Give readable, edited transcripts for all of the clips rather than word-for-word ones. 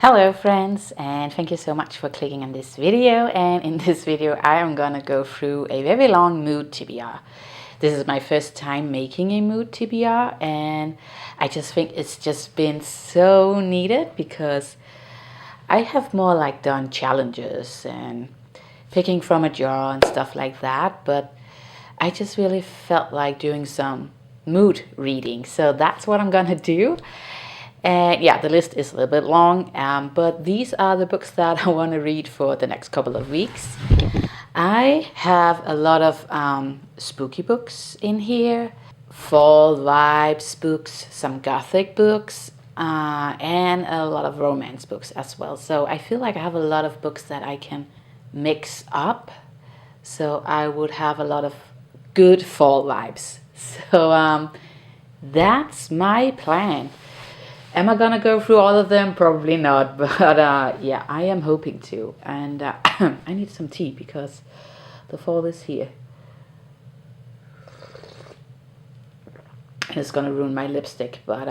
Hello friends, and thank you so much for clicking on this video. And in this video I am gonna go through a very long mood TBR. This is my first time making a mood TBR, and I just think it's just been so needed because I have more like done challenges and picking from a jar and stuff like that, but I just really felt like doing some mood reading, so that's what I'm gonna do. And yeah, the list is a little bit long, but these are the books that I want to read for the next couple of weeks. I have a lot of spooky books in here, fall vibes books, some Gothic books, and a lot of romance books as well. So I feel like I have a lot of books that I can mix up. So I would have a lot of good fall vibes. So that's my plan. Am I gonna go through all of them? Probably not, but yeah, I am hoping to. And I need some tea because the fall is here. It's gonna ruin my lipstick, but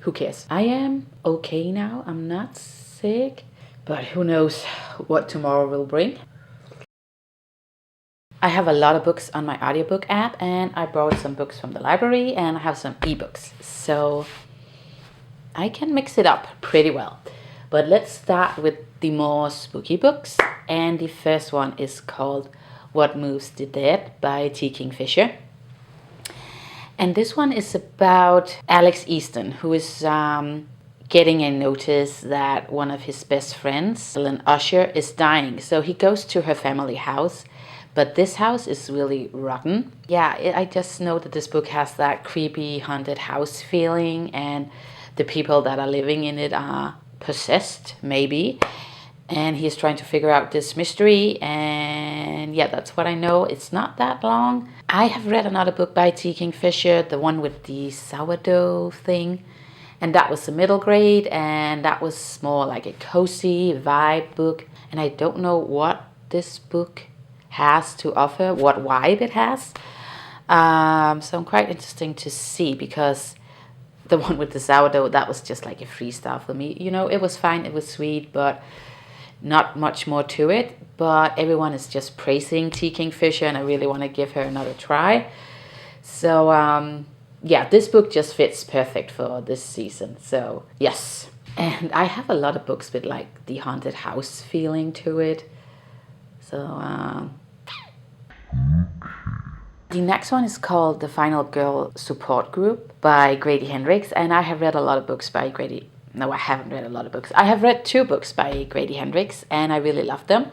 who cares? I am okay now. I'm not sick, but who knows what tomorrow will bring. I have a lot of books on my audiobook app, and I brought some books from the library, and I have some ebooks. So I can mix it up pretty well. But let's start with the more spooky books. And the first one is called What Moves the Dead by T. Kingfisher. And this one is about Alex Easton, who is getting a notice that one of his best friends, Ellen Usher, is dying. So he goes to her family house, but this house is really rotten. Yeah, I just know that this book has that creepy haunted house feeling, and the people that are living in it are possessed, maybe. And he's trying to figure out this mystery. And yeah, that's what I know. It's not that long. I have read another book by T. Kingfisher, the one with the sourdough thing. And that was the middle grade. And that was more like a cozy vibe book. And I don't know what this book has to offer, what vibe it has. So I'm quite interesting to see, because the one with the sourdough, that was just like a freestyle for me. You know, it was fine, it was sweet, but not much more to it. But everyone is just praising T. Kingfisher, and I really want to give her another try. So, yeah, this book just fits perfect for this season. So, yes. And I have a lot of books with like the haunted house feeling to it. So, the next one is called The Final Girl Support Group by Grady Hendrix, and I have read a lot of books by Grady. No, I haven't read a lot of books. I have read 2 books by Grady Hendrix, and I really love them.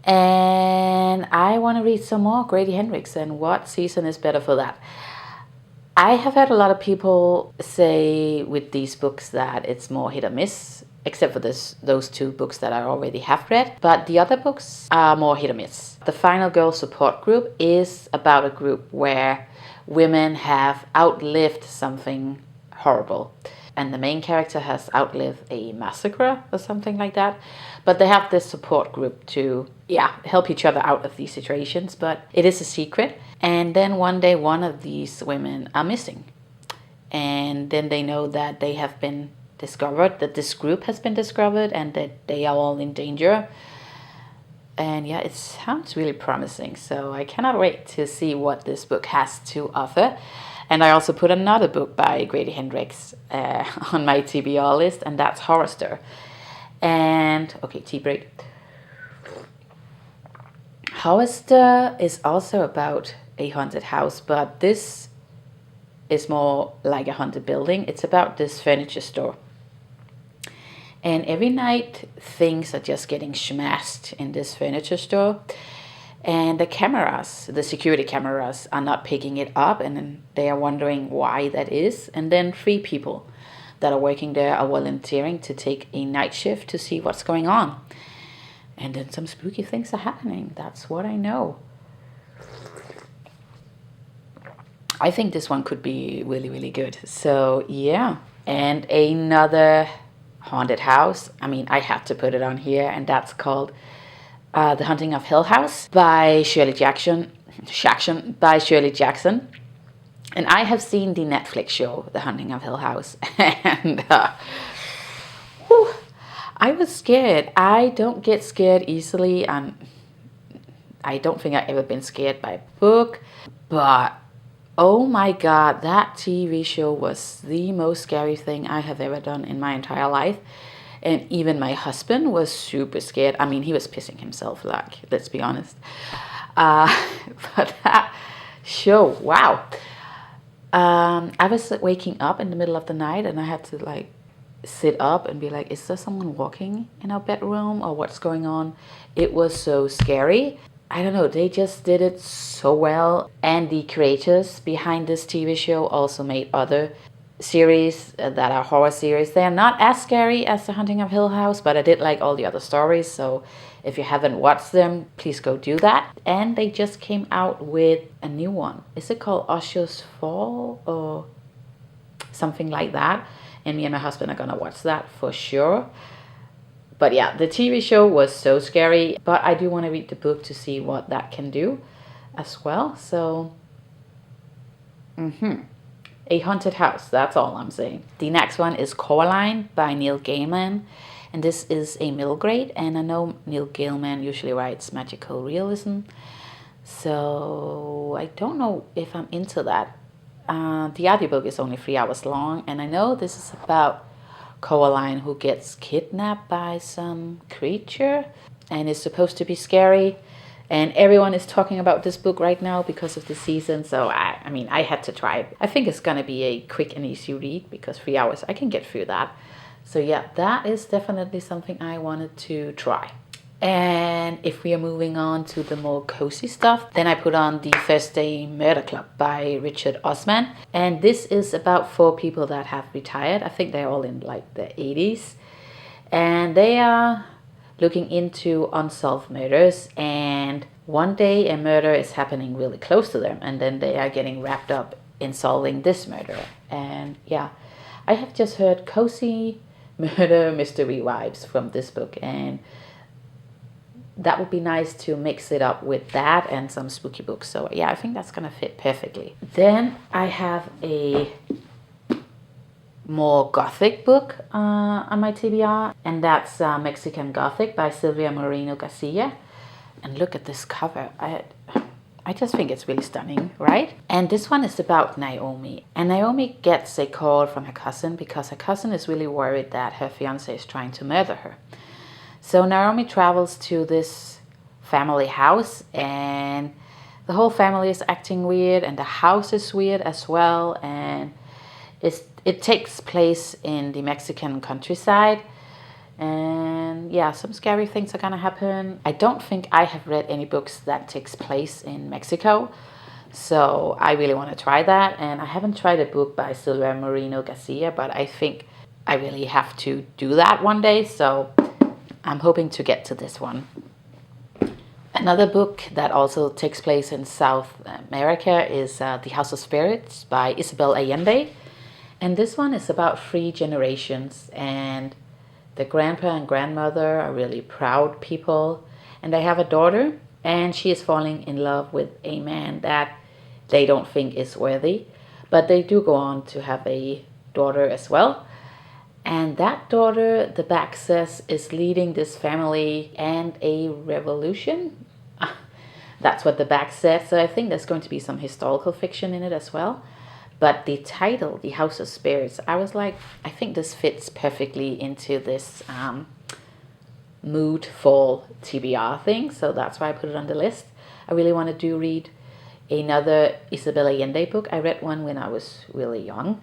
And I want to read some more Grady Hendrix, and what season is better for that? I have had a lot of people say with these books that it's more hit or miss, except for those 2 books that I already have read. But the other books are more hit or miss. The Final Girl Support Group is about a group where women have outlived something horrible. And the main character has outlived a massacre or something like that. But they have this support group to, help each other out of these situations. But it is a secret. And then one day one of these women are missing. And then they know that they have been discovered, that this group has been discovered, and that they are all in danger. And yeah, it sounds really promising. So I cannot wait to see what this book has to offer. And I also put another book by Grady Hendrix on my TBR list, and that's Horrorstør. And, okay, tea break. Horrorstør is also about a haunted house, but this is more like a haunted building. It's about this furniture store. And every night things are just getting smashed in this furniture store. And the cameras, the security cameras, are not picking it up, and then they are wondering why that is. And then 3 people that are working there are volunteering to take a night shift to see what's going on. And then some spooky things are happening. That's what I know. I think this one could be really, really good. So, yeah. And another haunted house. I mean, I had to put it on here, and that's called The Haunting of Hill House by Shirley Jackson. And I have seen the Netflix show The Haunting of Hill House, and I was scared. I don't get scared easily. I don't think I've ever been scared by a book. But oh my God, that TV show was the most scary thing I have ever done in my entire life. And even my husband was super scared. I mean, he was pissing himself, like, let's be honest. But that show, wow. I was waking up in the middle of the night and I had to like sit up and be like, is there someone walking in our bedroom or what's going on? It was so scary. I don't know, they just did it so well. And the creators behind this TV show also made other series that are horror series. They are not as scary as The Haunting of Hill House, but I did like all the other stories. So if you haven't watched them, please go do that. And they just came out with a new one. Is it called Osher's Fall or something like that? And me and my husband are gonna watch that for sure. But yeah, the TV show was so scary, but I do want to read the book to see what that can do as well. So, A Haunted House, that's all I'm saying. The next one is Coraline by Neil Gaiman. And this is a middle grade. And I know Neil Gaiman usually writes magical realism. So I don't know if I'm into that. The audiobook is only 3 hours long. And I know this is about Coraline who gets kidnapped by some creature. And is supposed to be scary. And everyone is talking about this book right now because of the season. So, I mean, I had to try it. I think it's going to be a quick and easy read because 3 hours, I can get through that. So, yeah, that is definitely something I wanted to try. And if we are moving on to the more cozy stuff, then I put on The Thursday Murder Club by Richard Osman. And this is about 4 people that have retired. I think they're all in like the 80s. And they are looking into unsolved murders, and one day a murder is happening really close to them, and then they are getting wrapped up in solving this murder. And yeah, I have just heard cozy murder mystery vibes from this book, and that would be nice to mix it up with that and some spooky books. So yeah, I think that's gonna fit perfectly. Then I have a more Gothic book on my TBR, and that's Mexican Gothic by Silvia Moreno-Garcia. And look at this cover. I just think it's really stunning, right? And this one is about Naomi. And Naomi gets a call from her cousin because her cousin is really worried that her fiance is trying to murder her. So Naomi travels to this family house, and the whole family is acting weird, and the house is weird as well. And it takes place in the Mexican countryside. And yeah, some scary things are gonna happen. I don't think I have read any books that takes place in Mexico. So I really want to try that. And I haven't tried a book by Silvia Moreno-Garcia, but I think I really have to do that one day. So I'm hoping to get to this one. Another book that also takes place in South America is The House of Spirits by Isabel Allende. And this one is about 3 generations, and the grandpa and grandmother are really proud people, and they have a daughter, and she is falling in love with a man that they don't think is worthy, but they do go on to have a daughter as well. And that daughter, the back says, is leading this family and a revolution. That's what the back says. So I think there's going to be some historical fiction in it as well. But the title, The House of Spirits, I was like, I think this fits perfectly into this mood fall TBR thing. So that's why I put it on the list. I really want to read another Isabel Allende book. I read one when I was really young.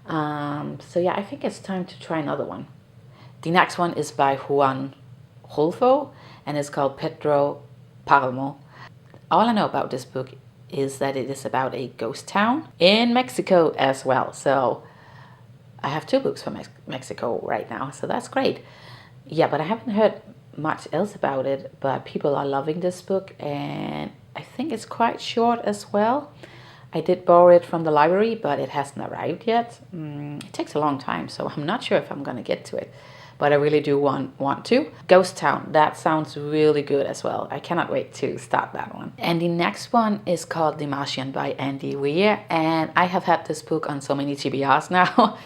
So yeah, I think it's time to try another one. The next one is by Juan Rulfo, and it's called Pedro Páramo. All I know about this book is that it is about a ghost town in Mexico as well. So I have 2 books from Mexico right now, so that's great. Yeah, but I haven't heard much else about it, but people are loving this book, and I think it's quite short as well. I did borrow it from the library, but it hasn't arrived yet. It takes a long time, so I'm not sure if I'm gonna get to it, but I really do want to. Ghost Town, that sounds really good as well. I cannot wait to start that one. And the next one is called The Martian by Andy Weir, and I have had this book on so many TBRs now.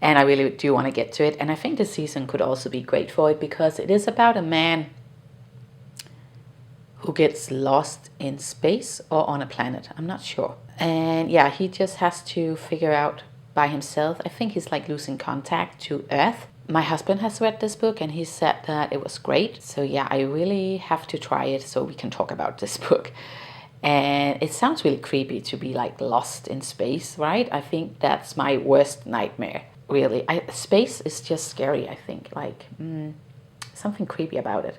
and I really do want to get to it. And I think this season could also be great for it because it is about a man who gets lost in space or on a planet. I'm not sure. And yeah, he just has to figure out by himself. I think he's like losing contact to Earth. My husband has read this book and he said that it was great. So yeah, I really have to try it so we can talk about this book. And it sounds really creepy to be like lost in space, right? I think that's my worst nightmare, really. Space is just scary, I think. Like, something creepy about it.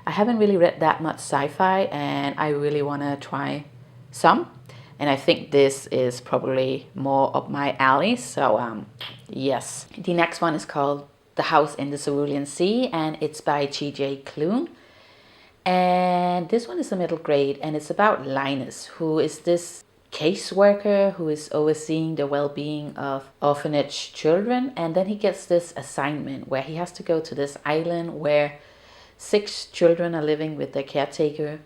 I haven't really read that much sci-fi and I really want to try some. And I think this is probably more up my alley. So, yes. The next one is called The House in the Cerulean Sea and it's by G.J. Klune. And this one is a middle grade and it's about Linus, who is this caseworker who is overseeing the well-being of orphanage children. And then he gets this assignment where he has to go to this island where 6 children are living with their caretaker.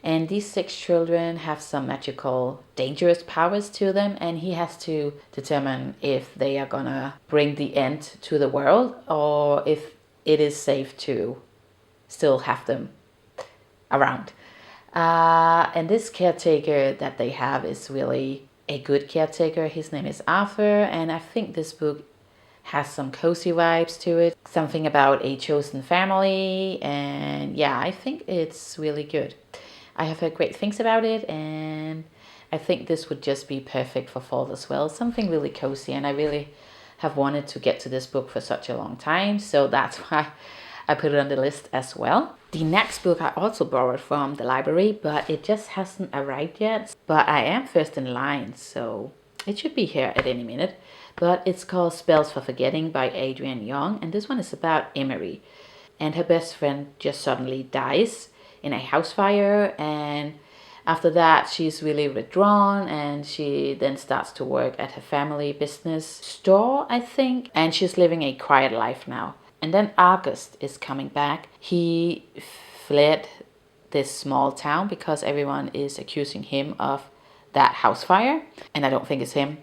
And these 6 children have some magical, dangerous powers to them. And he has to determine if they are gonna bring the end to the world or if it is safe to still have them around. And this caretaker that they have is really a good caretaker. His name is Arthur. And I think this book has some cozy vibes to it. Something about a chosen family. And yeah, I think it's really good. I have heard great things about it. And I think this would just be perfect for fall as well. Something really cozy. And I really have wanted to get to this book for such a long time. So that's why I put it on the list as well. The next book I also borrowed from the library, but it just hasn't arrived yet. But I am first in line, so it should be here at any minute. But it's called Spells for Forgetting by Adrienne Young. And this one is about Emery. And her best friend just suddenly dies in a house fire. And after that, she's really withdrawn. And she then starts to work at her family business store, I think. And she's living a quiet life now. And then August is coming back. He fled this small town because everyone is accusing him of that house fire. And I don't think it's him.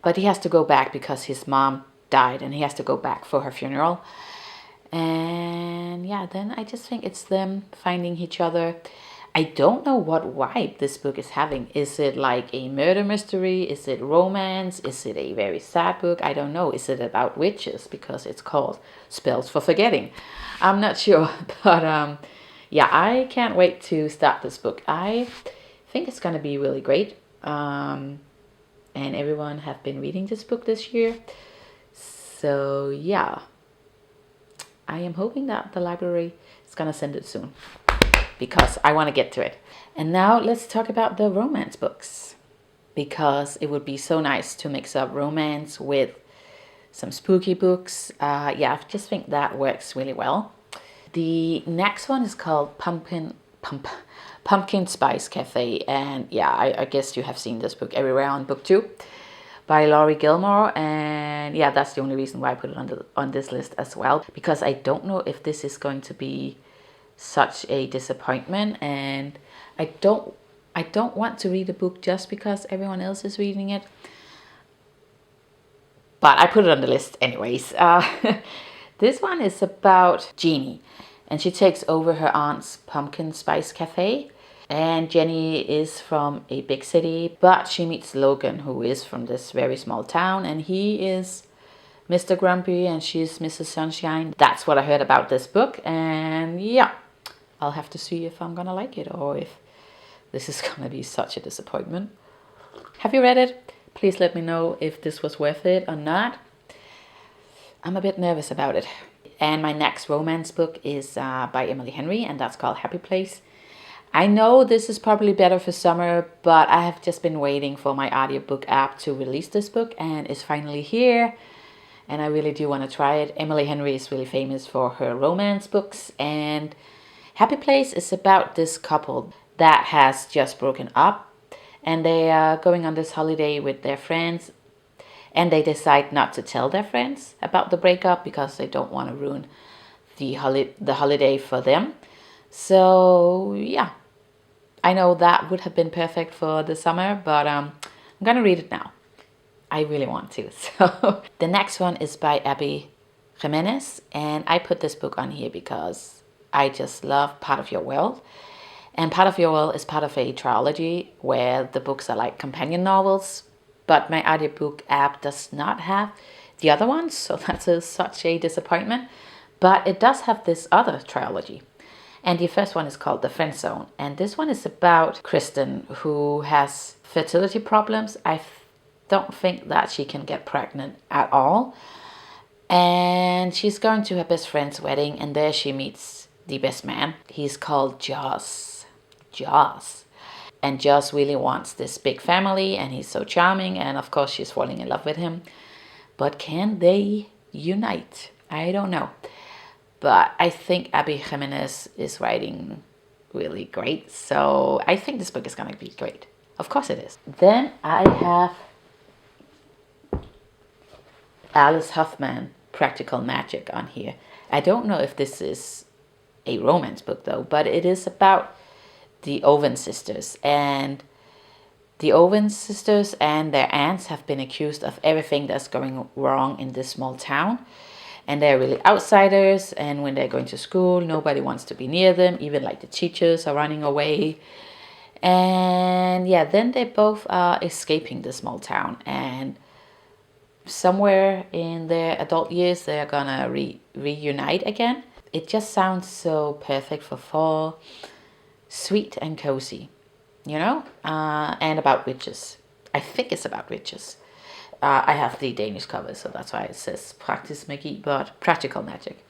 But he has to go back because his mom died and he has to go back for her funeral. And yeah, then I just think it's them finding each other. I don't know what vibe this book is having. Is it like a murder mystery? Is it romance? Is it a very sad book? I don't know. Is it about witches? Because it's called Spells for Forgetting. I'm not sure. But yeah, I can't wait to start this book. I think it's going to be really great. And everyone have been reading this book this year. So yeah, I am hoping that the library is going to send it soon, because I want to get to it. And now let's talk about the romance books, because it would be so nice to mix up romance with some spooky books. Yeah, I just think that works really well. The next one is called Pumpkin Spice Café. And yeah, I guess you have seen this book everywhere on BookTube by Laurie Gilmore. And yeah, that's the only reason why I put it on this list as well, because I don't know if this is going to be such a disappointment, and I don't want to read a book just because everyone else is reading it, but I put it on the list anyways. This one is about Jeannie, and she takes over her aunt's pumpkin spice cafe. And Jenny is from a big city, but she meets Logan, who is from this very small town, and he is Mr. Grumpy and she's Mrs. Sunshine. That's what I heard about this book, and yeah, I'll have to see if I'm gonna like it or if this is gonna be such a disappointment. Have you read it? Please let me know if this was worth it or not. I'm a bit nervous about it. And my next romance book is by Emily Henry, and that's called Happy Place. I know this is probably better for summer, but I have just been waiting for my audiobook app to release this book, and it's finally here. And I really do want to try it. Emily Henry is really famous for her romance books, and Happy Place is about this couple that has just broken up, and they are going on this holiday with their friends, and they decide not to tell their friends about the breakup because they don't want to ruin the holiday for them. So yeah, I know that would have been perfect for the summer, but I'm gonna read it now. I really want to. So the next one is by Abby Jimenez, and I put this book on here because I just love Part of Your World. And Part of Your World is part of a trilogy where the books are like companion novels, but my audiobook app does not have the other ones, so that's such a disappointment. But it does have this other trilogy. And the first one is called The Friend Zone. And this one is about Kristen, who has fertility problems. I don't think that she can get pregnant at all. And she's going to her best friend's wedding, and there she meets the best man. He's called Joss. And Joss really wants this big family, and he's so charming, and of course she's falling in love with him. But can they unite? I don't know. But I think Abby Jimenez is writing really great. So I think this book is going to be great. Of course it is. Then I have Alice Hoffman, Practical Magic, on here. I don't know if this is a romance book though, but it is about the Owen sisters. And the Owen sisters and their aunts have been accused of everything that's going wrong in this small town. And they're really outsiders, and when they're going to school, nobody wants to be near them, even like the teachers are running away. And yeah, then they both are escaping the small town, and somewhere in their adult years, they're gonna reunite again. It just sounds so perfect for fall, sweet and cozy, you know, and about witches. I think it's about witches. I have the Danish cover, so that's why it says Practice Magie, but Practical Magic.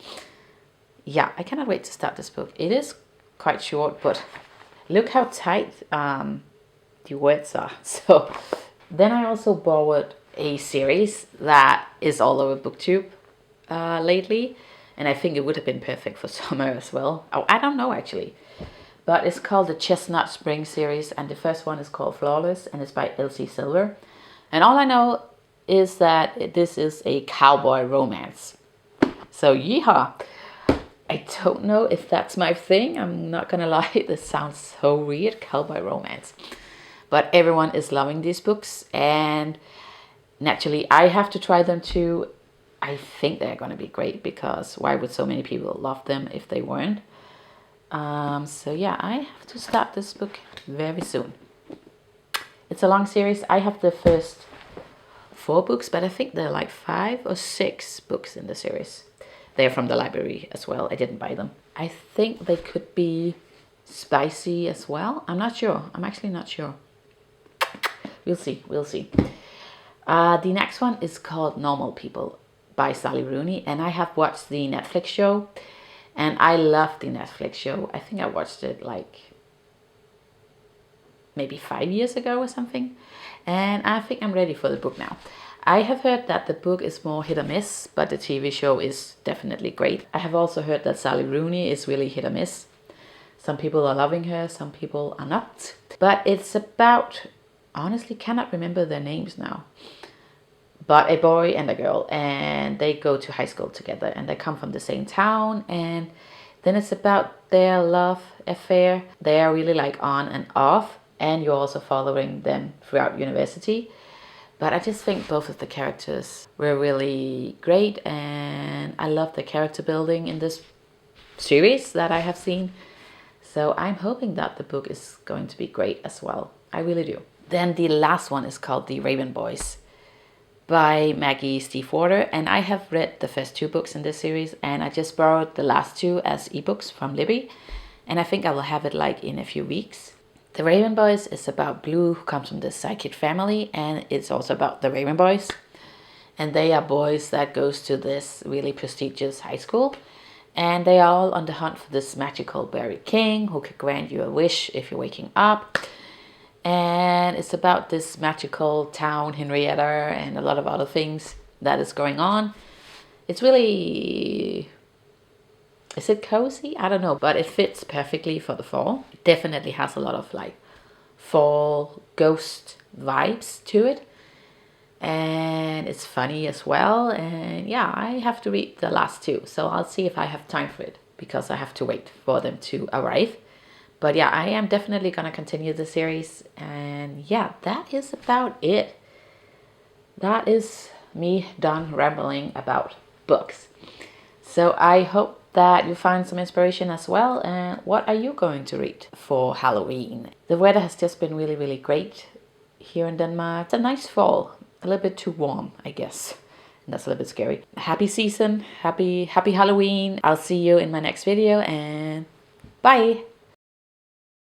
Yeah, I cannot wait to start this book. It is quite short, but look how tight the words are. So then I also borrowed a series that is all over BookTube lately, and I think it would have been perfect for summer as well. Oh, I don't know actually, but it's called the Chestnut Spring series, and the first one is called Flawless, and it's by Elsie Silver. And all I know is that this is a cowboy romance. So yeehaw. I don't know if that's my thing. I'm not gonna lie, this sounds so weird, cowboy romance. But everyone is loving these books, and naturally I have to try them too. I think they're gonna be great, because why would so many people love them if they weren't? So yeah, I have to start this book very soon. It's a long series. I have the first 4 books, but I think there are like 5 or 6 books in the series. They're from the library as well. I didn't buy them. I think they could be spicy as well. I'm not sure. I'm actually not sure. We'll see. We'll see. The next one is called Normal People by Sally Rooney, and I have watched the Netflix show, and I love the Netflix show. I think I watched it like maybe 5 years ago or something, and I think I'm ready for the book now. I have heard that the book is more hit or miss, but the TV show is definitely great. I have also heard that Sally Rooney is really hit or miss. Some people are loving her, some people are not. But it's about, honestly cannot remember their names now, but a boy and a girl, and they go to high school together, and they come from the same town, and then it's about their love affair. They are really like on and off, and you're also following them throughout university. But I just think both of the characters were really great, and I love the character building in this series that I have seen. So I'm hoping that the book is going to be great as well. I really do. Then the last one is called The Raven Boys by Maggie Stiefvater, and I have read the first 2 books in this series, and I just borrowed the last 2 as ebooks from Libby, and I think I will have it like in a few weeks. The Raven Boys is about Blue, who comes from this psychic family, and it's also about the Raven Boys, and they are boys that goes to this really prestigious high school, and they are all on the hunt for this magical buried king who can grant you a wish if you're waking up. And it's about this magical town, Henrietta, and a lot of other things that is going on. It's really, is it cozy? I don't know, but it fits perfectly for the fall. It definitely has a lot of like fall ghost vibes to it, and it's funny as well. And yeah, I have to read the last 2, so I'll see if I have time for it, because I have to wait for them to arrive. But yeah, I am definitely going to continue the series. And yeah, that is about it. that is me done rambling about books. So I hope that you find some inspiration as well. And what are you going to read for Halloween? The weather has just been really, really great here in Denmark. It's a nice fall, a little bit too warm, I guess. And that's a little bit scary. Happy season, happy Halloween. I'll see you in my next video, and bye.